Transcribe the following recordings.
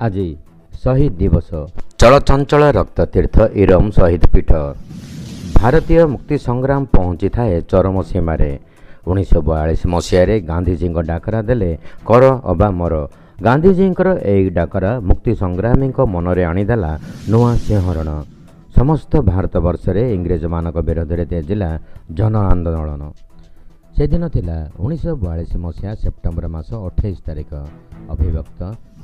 आज शहीद दिवस चलचंचल रक्ततीर्थ इरम शहीद पीठ भारतीय मुक्ति संग्राम पहुंची थाए चरम सीमार 1942 मसीह गांधीजी डाकरा देले कर अबा मर। गांधीजी यही डाकरा मुक्ति संग्रामी मनरे आनीदेला नुआ सिंहरण। समस्त भारत वर्ष में इंग्रेज मान विरोध में तेजिला जन आंदोलन। से दिन थिला 1942 मसीहा सेप्टेम्बर मास 28 तारिख। अभिव्यक्त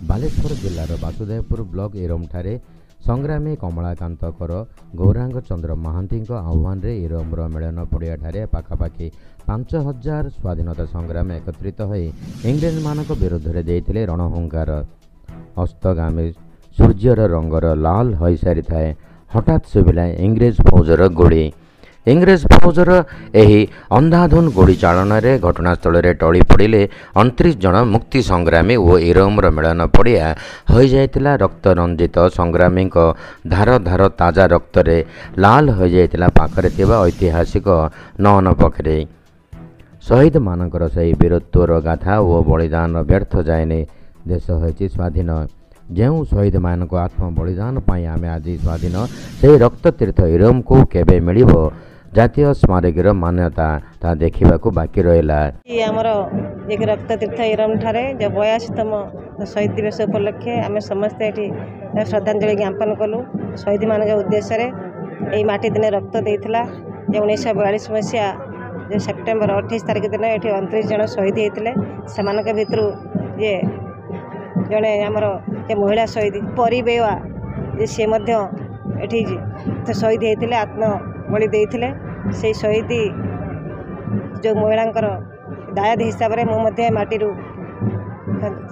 बालेश्वर जिलार वासुदेवपुर ब्लॉक इरम ठारे संग्रामी कमलाकांत कर गौरांग चंद्र महांती आह्वान रे इरमर मिलन पड़िया ठारे पाखापाखि 5000 स्वाधीनता संग्राम एकत्रित होई इंग्रेज मान विरोध में देइथिले रणहुंकार। अस्तगामी सूर्यर रंगर लाल हो सारी थाए हठात शुभिला इंग्रेज फौजर गोली। इंग्रेज फौजर यही अंधाधुन गोली चालन रे घटनास्थल रे टली पड़े 29 जन मुक्ति संग्रामी और इरमर मिलन पड़िया हो जाइतिला रक्त रंजित संग्रामी धार धार ताजा रक्त रे लाल हो जाइतिला पाखरे थिबा ऐतिहासिक नौन पखरे। शहीद मानकर सही वीरत्वर गाथा और बलिदान व्यर्थ जाएनि। देश होइछि स्वाधीन। जो शहीद मान आत्म बलिदान पाई आमे आज स्वाधीन से रक्ततीर्थ इरम को केबे मिलिबो जातीय स्मारकीर मान्यता ता देखा बाकी रहा। आमर एक रक्ततीर्थ इरम ठारे जो 82तम शहीद दिवस उपलक्षे आम समस्ते ये श्रद्धांजलि ज्ञापन कलु। शहीद मान उद्देश्य यही माटी दिन रक्त देता। जो 1942 मसीहा जो सेप्टेम्बर 28 तारिख दिन ये 29 जन शहीद होते से भितर ये जड़े आमर महिला शहीद परी बेवा सी ये शहीद होते आत्मबलि देते। से शहीद जो महिलांकर दायाद हिसाब से मुझे माटी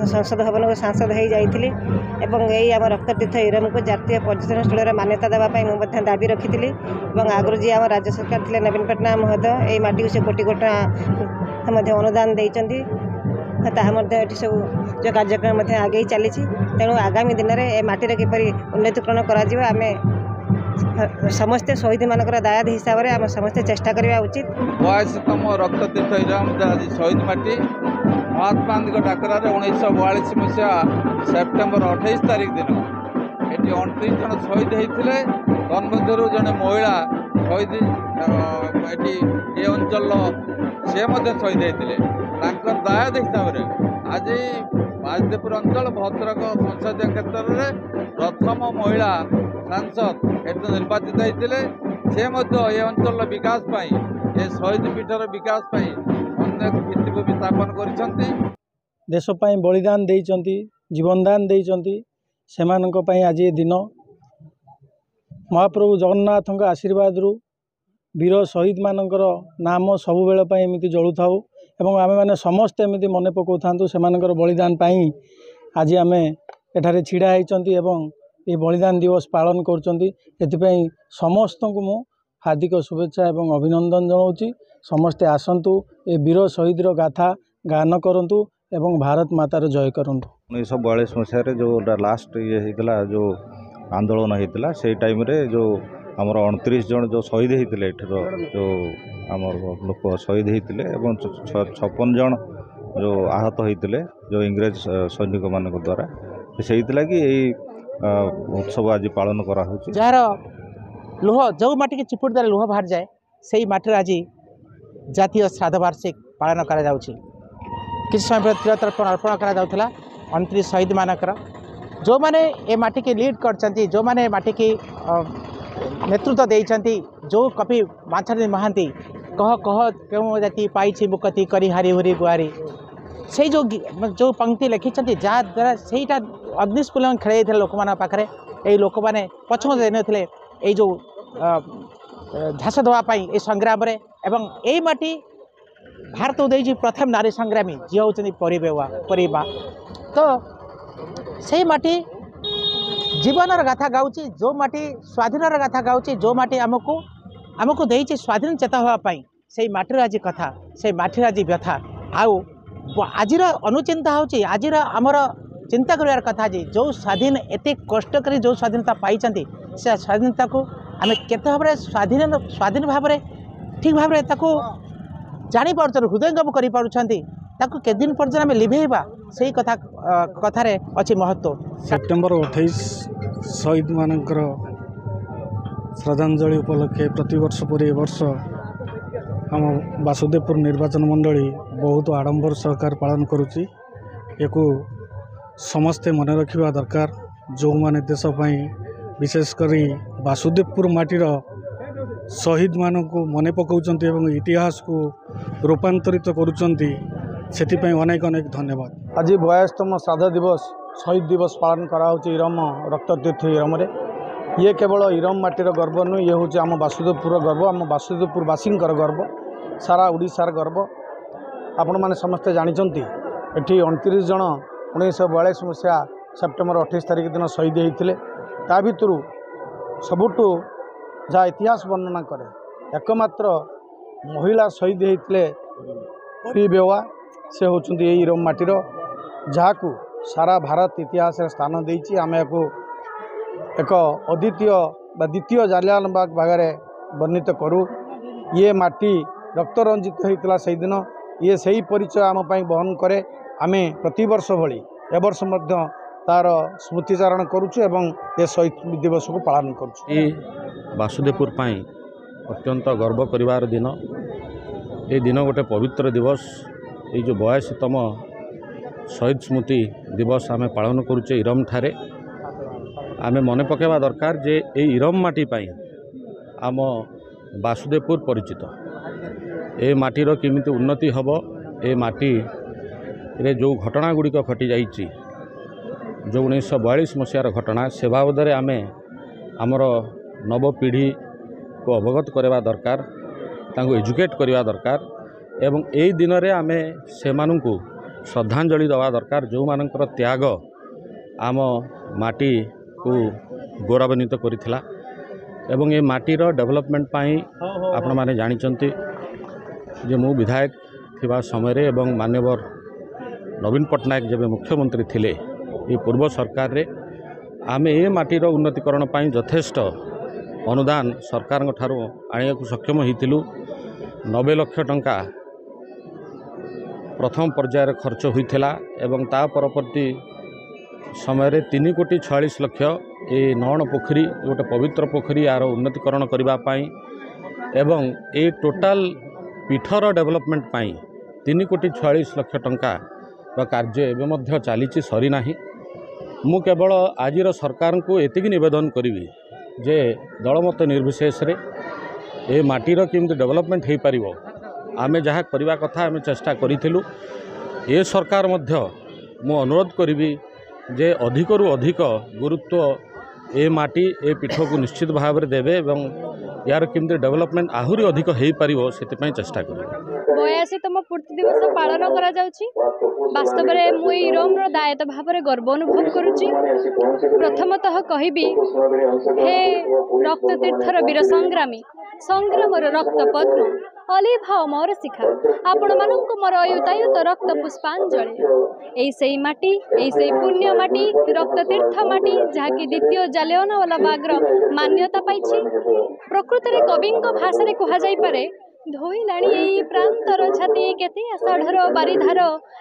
संसद भवन को सांसद हो जाइली एवं यही आम रक्ततीर्थ इरम को जातीय पर्यटन स्थल मान्यता देवाई मुझे दाबी रखी। आगु जी आम राज्य सरकार थे नवीन पट्टनायक महोदय यही माटी को से कोटी कोटी टଙ୍କା अनुदान देती सब जो कार्यक्रम आगे चली। तेणु आगामी दिन में ए माटी किपर उन्नतिकरण कर समस्ते शहीद मान दायाद हिसाब से आम समस्ते चेष्टा करवा उचित। 82तम रक्ततीर्थ इरम आज शहीद माटी महात्मा गांधी डाकरा 1942 मसीहा सेप्टेम्बर 28 तारिख दिन ये 29 जन शहीद होते तन्मध्य जड़े महिला शहीद ये अंचल से शहीद होते दायाद हिसाब से आज बाजदेपुर अंचल भद्रक संसदीय क्षेत्र में प्रथम महिला सांसद निर्वाचित होते से ये अंचल विकास ये शहीद पीठर विकास अनेक भित्तिभूमि स्थापन कर देशपाई बलिदान देइचंती जीवनदान देइचंती सेमानक पई आज ये दिन महाप्रभु जगन्नाथ आशीर्वाद रु वीर शहीद मानकर नाम सबु बेले पई एमिति जळु थाउ एवं आमे माने समस्त एमिति मने पकौ थांतु सेमानकर बलिदान पई आज आमे एठारे छिड़ा होइचंती एवं ये बलिदान दिवस पालन करचंती। एथिपई समस्त को मु हार्दिक शुभेच्छा एवं अभिनंदन जनाऊँगी। समस्ते आसंतु ए वीर शहीद गाथा गान करंतु एवं भारत मातार जय करंतु। 1942 मसीह जो लास्ट ये होता जो आंदोलन होता से टाइम रे जो आमर 29 जन जो शहीद होते जो आमर लोक शहीद होते 56 जन जो आहत होते जो इंग्रेज सैनिक मान द्वारा से लगी उत्सव आज पालन करा होछि। जार लुह जो माटी के चिपुड़ द्वारा लुह बाहर जाए से माटी आज जातीय श्राद्ध वार्षिक पालन करा जाउछि। किछ समय पर तिलतर्पण अर्पण करा जाउथला 29 शहीद मानकर जो माने ए माटी के लीड करचंती जो माने माटी की नेतृत्व देइचंती जो कवि माछारी महांती कह कह केउ जाति पाइछि मुकति करी हारी हुरी गुआरी से जो पंक्ति लिखिं जहाँ द्वारा सेटा अग्निस्फुलन खेल लोक मान पाखे यही लोक मैंने पछम देते ये जो झास देवाई ये संग्राम एवं यही माटी भारत उदय प्रथम नारी संग्रामी जी हूँ परिबा तो से माटी जीवनर गाथा गाँची जो माटी स्वाधीनर गाथा गाँची जो माटी आमको देती स्वाधीन चेता होगापाई से माटीर आज कथा से माटीर आज व्यथा आउ आज अनुचिंता होची आज आमर चिंता करार कथा जी जो स्वाधीन एते कष्ट करी जो स्वाधीनता पाई से स्वाधीनता को आम केते भाव स्वाधीन भाव ठीक भाव जानी पार्छ हृदयंगम कर पार्छ ताकू के दिन पर्यंत आम लिभेबा से कथा कथार अच्छी महत्व। सेप्टेम्बर 28 शहीद मानकर श्रद्धांजलि उपलक्षे प्रतिवर्ष पर ए वर्ष आम वासुदेवपुर निर्वाचन मंडली बहुत आडंबर सहकार पालन करुच्ची। याकू समस्ते मन रखा दरकार जो माने देश पाई विशेषकर वासुदेवपुर माटीर शहीद मान को मन पकाउछन्ति एवं इतिहास को रूपांतरित करुछन्ति सेथिपाई अनेक अनेक धन्यवाद। आज 42तम श्राद्ध दिवस शहीद दिवस पालन कराउछि इरम रक्ततीर्थ इरम रे। ये केवल इरम माटीर गर्व नुह, ये हूँ आम वासुदेवपुर गर्व, आम वासुदेवपुरवासी गर्व, सारा ओडिशार गर्व। आपण मैंने समस्ते जानते एटी 29 जन 1942 मसीहा सेप्टेम्बर 28 तारिख दिन शहीद होते। ता भितर सबुठू जहाँ इतिहास वर्णना करे एकमात्र महिला शहीद होते परी बेवा से होचुंती ये इरम माटीर, जहाँ को सारा भारत इतिहास स्थान देइछि। आम या एक अद्वितीय द्वितीय जालियानबाग भागरे वर्णित करूँ। ये माटी रक्त रंजित होता से दिन, ये सही परिचय आम बहन करे। आम प्रतिवर्ष भली ए वर्ष मध्य तार स्मृतिचारण करुचु एवं ये शहीद दिवस को पालन करुचु। ये वासुदेवपुर पाई अत्यंत गर्व करिवार दिन, ये दिन गोटे पवित्र दिवस। ये जो 82तम शहीद स्मृति दिवस आम पालन करुचे इरम ठारे। आम मन पकेवा दरकार जे ये इरम माटी पाई आम वासुदेवपुर परिचित। ए माटीर केमिति उन्नति हब, ए माटी रे जो घटना गुड़िक घटी जाइछि, जो 1942 मसीहार घटना, से बाबदरे आम आमर नवपीढ़ी को अवगत करवा दरकार, तांको एजुकेट करवा दरकार एवं यही दिन में आम से श्रद्धांजलि देवा दरकार जो मानकर त्याग आम माटी को गौरवान्वित करिथिला। एवं ये माटीर डेवलपमेंट पाई आपण माने जानिचंती जे मु विधायक थिबा समय रे एवं मान्यवर नवीन पट्टनायक जब मुख्यमंत्री थिले ये पूर्व सरकार रे आम ए माटीर उन्नतिकरण पाई यथेष्ट अनुदान सरकार ठारू आनिया को सक्षम होइतिलु। 90 लाख टंका प्रथम पर्यायर खर्च होइथिला एवं ता परवर्ती समय रे 3,46,00,000 ये नौण पोखरी गोटे पवित्र पोखरी यार उन्नतिकरण करबा पाई एवं ए टोटाल पीठर डेवलपमेंट पाई 3,46,00,000 टंका कार्य एवं मध्य चली सरी नाही। मु केवल आजिर सरकार को एतिक निवेदन करी जे दलमत निर्विशेष रे ए माटीर केमती डेवलपमेंट हो पार आम जहाँ करवा कथा आम चेष्टा करूँ। ए सरकार मध्य मु अनुरोध करी जे अधिक रु अधिक गुरुत्व ए माटी ए पीठ को निश्चित भाव में देवे एवं यार केमती डेवलपमेंट आहरी अधिक हो पार से चेष्टा करें। 82तम पूर्ति दिवस पालन करा जाउछि। वास्तव में मु इरमर दायित्व भाव में गर्व अनुभव करुच्ची। प्रथमतः कहबी हे रक्ततीर्थर वीर संग्रामी संग्रामर रक्त पद्म अलिभाव मोर शिखा आपण मानक मोर अयुतायुत रक्त पुष्पांजलि। एई माटी एई पुण्य माटी रक्ततीर्थ माटी जहाँकि द्वितीय जालियानवालाबागर मान्यता पाई। प्रकृत में कवि भाषा रे कहा जाई पारे धोइलाणी एई प्रांतर छाती केते आषाढ़र बारिधार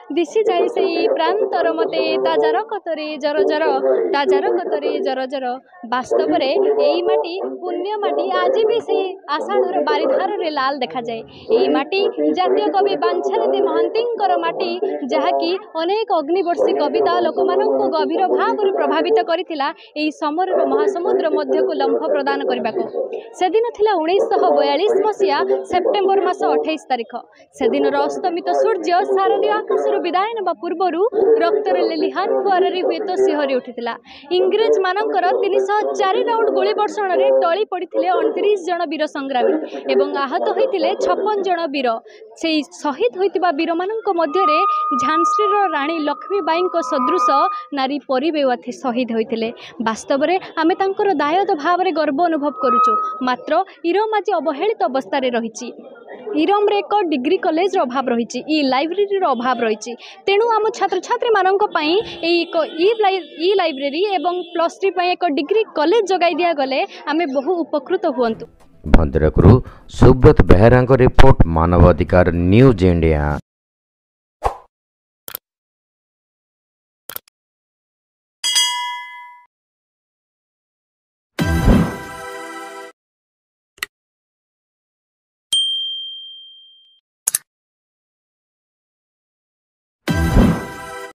दिशी जाए से प्रांतर मते ताजार कतरे जर जर ताजार कतरे जर जर। वास्तव में एई माटी पुण्य माटी आज भी से आषाढ़र बारिधार रे लाल देखा जाए। एई माटी जातीय कवि बांछानिधि महांतींकर माटी जहाँकि अनेक अग्निवर्षी कविता लोक मानक गभीर भाव प्रभावित करथिला। एई समरर महासमुद्र मध्य को लंफ प्रदान करबा को से दिन थिला 1942 मसीहा सेप्टेम्बर मास 28 तारिख। से दिन अस्तमित सूर्य शारदीय आकाश विदाय नेबा पूर्वर रक्तर लिहान फुआर हुए तो सिहरी उठिथिला। इंग्रेज मानकर 304 राउंड गोली वर्षण में टली पड़ते 29 जन वीर संग्रामी एवं आहत होते 56 जन वीर। से शहीद होइतिबा वीर मानक मध्य झांसीर राणी लक्ष्मीबाई सदृश नारी परिबेवा शहीद होते। वास्तव में आम तांकर दायद भाव में गर्व अनुभव करुचु। मात्र इरम आज अवहेलित अवस्था रही। इरम रे एक डिग्री कॉलेज अभाव रही, ई लाइब्रेरी अभाव रही। तेणु आम छात्र छात्री मानक पई ई लाइब्रेरी एवं +3 पई एक डिग्री कॉलेज जगाई दिया गले आमे बहु उपकृत हुअंतु। भद्रकरू सुब्रत बेहरा रिपोर्ट, मानवाधिकार न्यूज इंडिया।